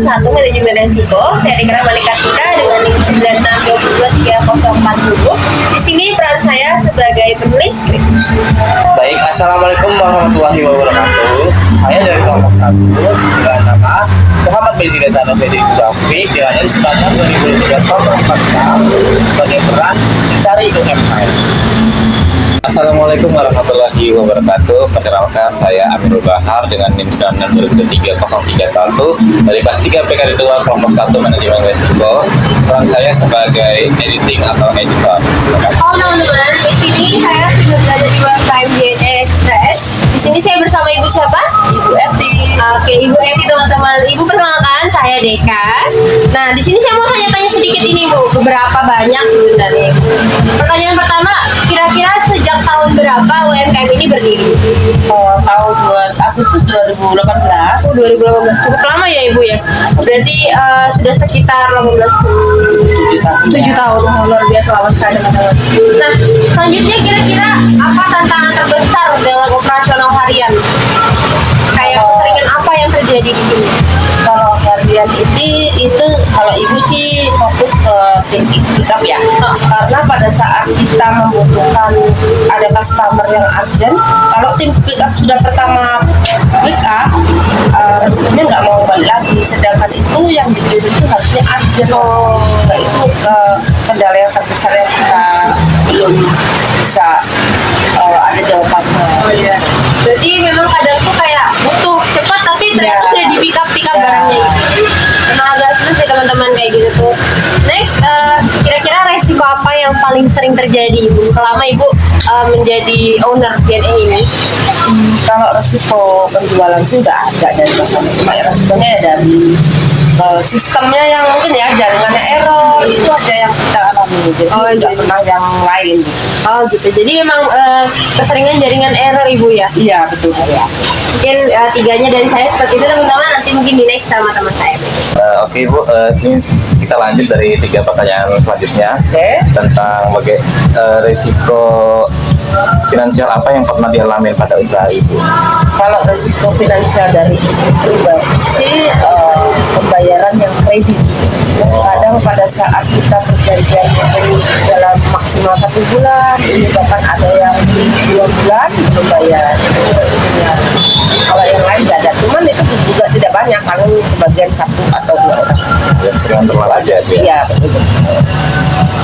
1 Manajemen Resiko. Saya Deka Malikatika dengan NIM 96223040. Di sini peran saya sebagai penulis skrip. Baik, assalamualaikum warahmatullahi wabarakatuh. Saya dari kelompok 1 dengan nama Muhammad Bezidetano Fedri Zafi dengan NIM 96223040 sebagai peran mencari UMKM. Assalamualaikum warahmatullahi wabarakatuh. Perkenalkan, saya Amirul Bahar dengan NIM 962031 dari kelas 3 PKD 2 kelompok 1 Manajemen Resiko. Peran saya sebagai editing atau editor. Halo teman-teman, di sini saya sudah berada di UMKM JNE Express. Di sini saya bersama Ibu siapa? Ibu Eti. Oke, Ibu Eti teman-teman. Ibu perkenalkan, saya Deka. Nah, di sini saya mau tanya-tanya sedikit ini Bu, beberapa banyak sebenarnya. Pertanyaan pertama, kira-kira sejak tahun berapa UMKM ini berdiri? Tahun Agustus 2018. 2018, cukup lama ya Ibu ya? Berarti sudah sekitar 7 tahun. Oh, luar biasa lama sekali teman-teman. Nah, selanjutnya kira-kira apa tantangan terbesar dalam operasional harian? Kayak keseringan apa yang terjadi di sini? Kalau harian itu kalau ibu sih fokus ke tim pick up ya. Karena pada saat kita membutuhkan ada customer yang urgent, kalau tim pick up sudah pertama pick up, resikonya nggak mau balik lagi. Sedangkan itu yang dikirim itu harusnya urgent. Nah, itu kendala yang terbesar yang kita belum bisa ada jawabannya. Oh iya. Berarti memang kadang tuh kayak butuh cepat tapi ternyata sudah di pick up barangnya gitu. Memang agak sulit sih teman-teman kayak gitu tuh. Next, kira-kira resiko apa yang paling sering terjadi Ibu selama Ibu menjadi owner JNE ini? Kalau resiko penjualan sih nggak ada dari customer, cuma ya resikonya ya dari sistemnya yang mungkin ya jaringannya error, itu aja yang kita alami. Jadi nggak pernah yang lain gitu. Oh gitu, jadi memang keseringan jaringan error Ibu ya? Iya betul ya. Mungkin tiganya dari saya seperti itu teman-teman, nanti mungkin di next sama teman saya. Oke Bu, ini kita lanjut dari 3 pertanyaan selanjutnya. Tentang risiko finansial apa yang pernah dialami pada usaha Ibu? Kalau risiko finansial dari ibu pribadi sih pembayaran yang kredit. Kadang pada saat kita perjanjian itu dalam maksimal 1 bulan, ini bahkan ada yang 2 bulan belum bayar. Itu resikonya. Kalau yang lain nggak ada, cuman itu juga tidak banyak, paling sebagian 1 atau 2 orang. Yang sering terlalu aja ya? Iya betul.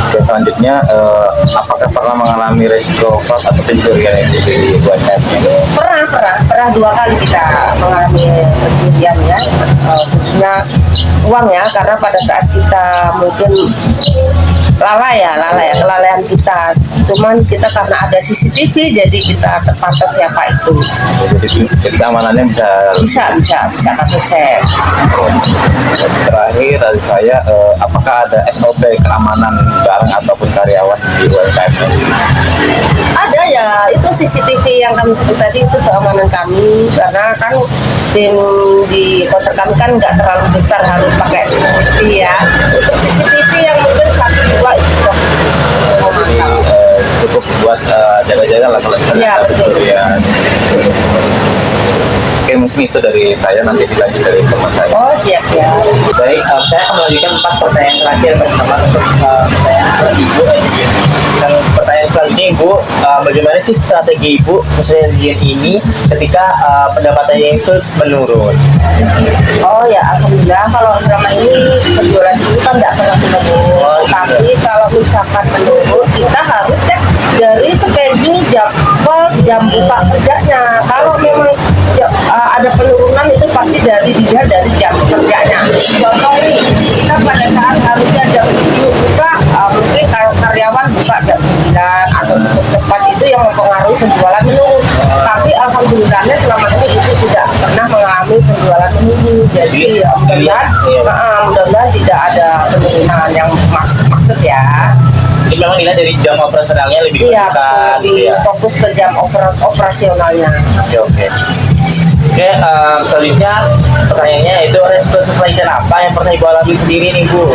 Oke, selanjutnya apakah pernah mengalami risiko fraud atau pencurian itu di UMKM? Pernah 2 kali kita mengalami pencurian ya, khususnya uang ya, karena pada saat kita mungkin lalai ya kelalaian kita, cuman kita karena ada CCTV jadi kita terpantau siapa itu. Jadi keamanannya bisa kami cek. Terakhir dari saya, apakah ada SOP keamanan barang ataupun karyawan di UMKM? Ada ya, itu CCTV yang kami sebut tadi itu keamanan kami, karena kan tim di kantor kami kan nggak terlalu besar harus pakai security ya. Untuk CCTV yang mungkin 1-2 itu cukup buat jaga-jaga lah kalau misalnya ada pencurian. Oke, mungkin itu dari saya, nanti dilanjut dari teman saya. Oh siap ya. Baik, saya akan melanjutkan 4 pertanyaan terakhir teman-teman untuk pertanyaan Ibu. Dan pertanyaan selanjutnya Ibu, bagaimana sih strategi Ibu khususnya di ini ketika pendapatannya itu menurun? Oh ya, alhamdulillah kalau selama ini penjualan itu kan nggak pernah menurun. Tapi kalau misalkan menurun, kita harus cek dari schedule jam buka kerjanya. Kalau memang ada penurunan itu pasti dilihat dari jam kerjanya. Contoh nih, kita pada saat harusnya jam 7 buka, mungkin karyawan buka jam 9 atau tutup cepat, itu yang mempengaruhi penjualan menurun. Tapi alhamdulillahnya selama ini itu tidak pernah mengalami penjualan menurun. Jadi mudah-mudahan tidak ada penurunan yang maksud ya. Jadi memang dilihat dari jam operasionalnya lebih lebih fokus ke jam operasionalnya. Oke. Selanjutnya pertanyaannya itu resiko supply chain apa yang pernah Ibu alami sendiri nih Bu?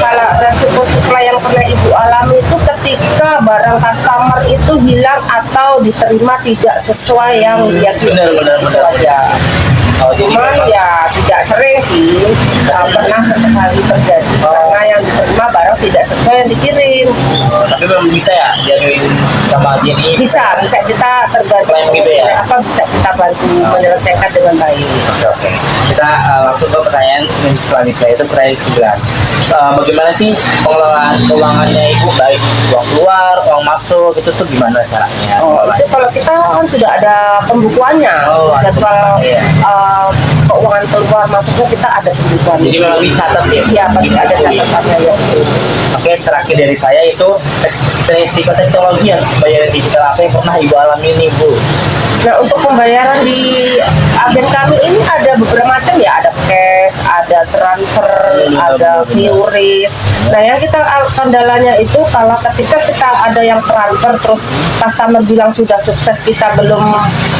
Kalau resiko supply yang pernah Ibu alami itu ketika barang customer itu hilang atau diterima tidak sesuai yang dia kirim. Benar. Aja. Oh, jadi Cuman memang- ya tidak sering sih, pernah sesekali terjadi karena yang diterima barang tidak sesuai yang dikirim. Tapi memang bisa ya diaduin sama JNI. Bisa kita tergantung Klaim gitu ya? apa bisa kita bantu menyelesaikan dengan baik. Oke. Kita langsung ke pertanyaan yang selanjutnya, itu pertanyaan 9. Bagaimana sih pengelolaan keuangannya Ibu, baik uang keluar, uang masuk, itu tuh gimana caranya? Oh, itu kalau kita kan sudah ada pembukuannya, Oh, ada jadwal pembukuannya. keuangan keluar masuknya kita ada pembukuannya. Jadi memang dicatat ya? Iya, pasti ada catatannya ya. Oke, terakhir dari saya itu resiko teknologi yang pembayaran digital apa yang pernah Ibu alami nih Bu? Nah, untuk pembayaran di agen kami ini ada beberapa macam ya, ada cash, ada transfer, ada QRIS. Nah, yang kita kendalanya itu kalau ketika kita ada yang transfer terus customer bilang sudah sukses, kita belum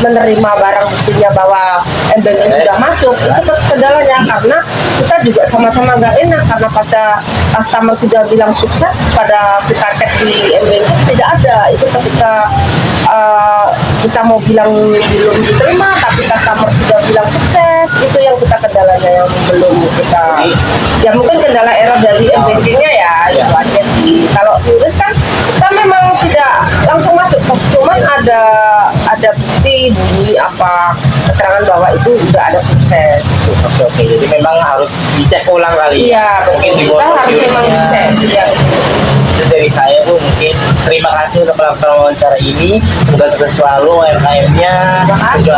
menerima barang buktinya bahwa MBN sudah masuk, itu kendalanya karena kita juga sama-sama nggak enak karena pada customer sudah bilang sukses, pada kita cek di MBN tidak ada. Itu ketika kita mau bilang belum diterima tapi customer sudah bilang sukses, itu yang kita kendalanya yang belum kita ya mungkin kendala error dari banking-nya ya itu aja sih. Kalau turis kan kita memang tidak langsung masuk, cuman ada bukti bunyi apa keterangan bahwa itu udah ada sukses. Oke, jadi memang harus dicek ulang kali. Iya, Mungkin di kita harus memang dicek. Iya. Itu dari saya Bu, mungkin terima kasih untuk melakukan wawancara ini. Semoga sukses selalu UMKM-nya. Terima kasih.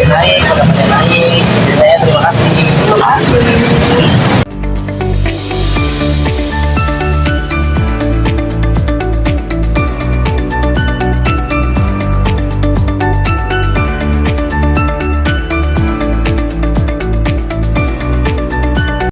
Naik, pendapatnya naik. Jadi saya terima kasih. Terima kasih.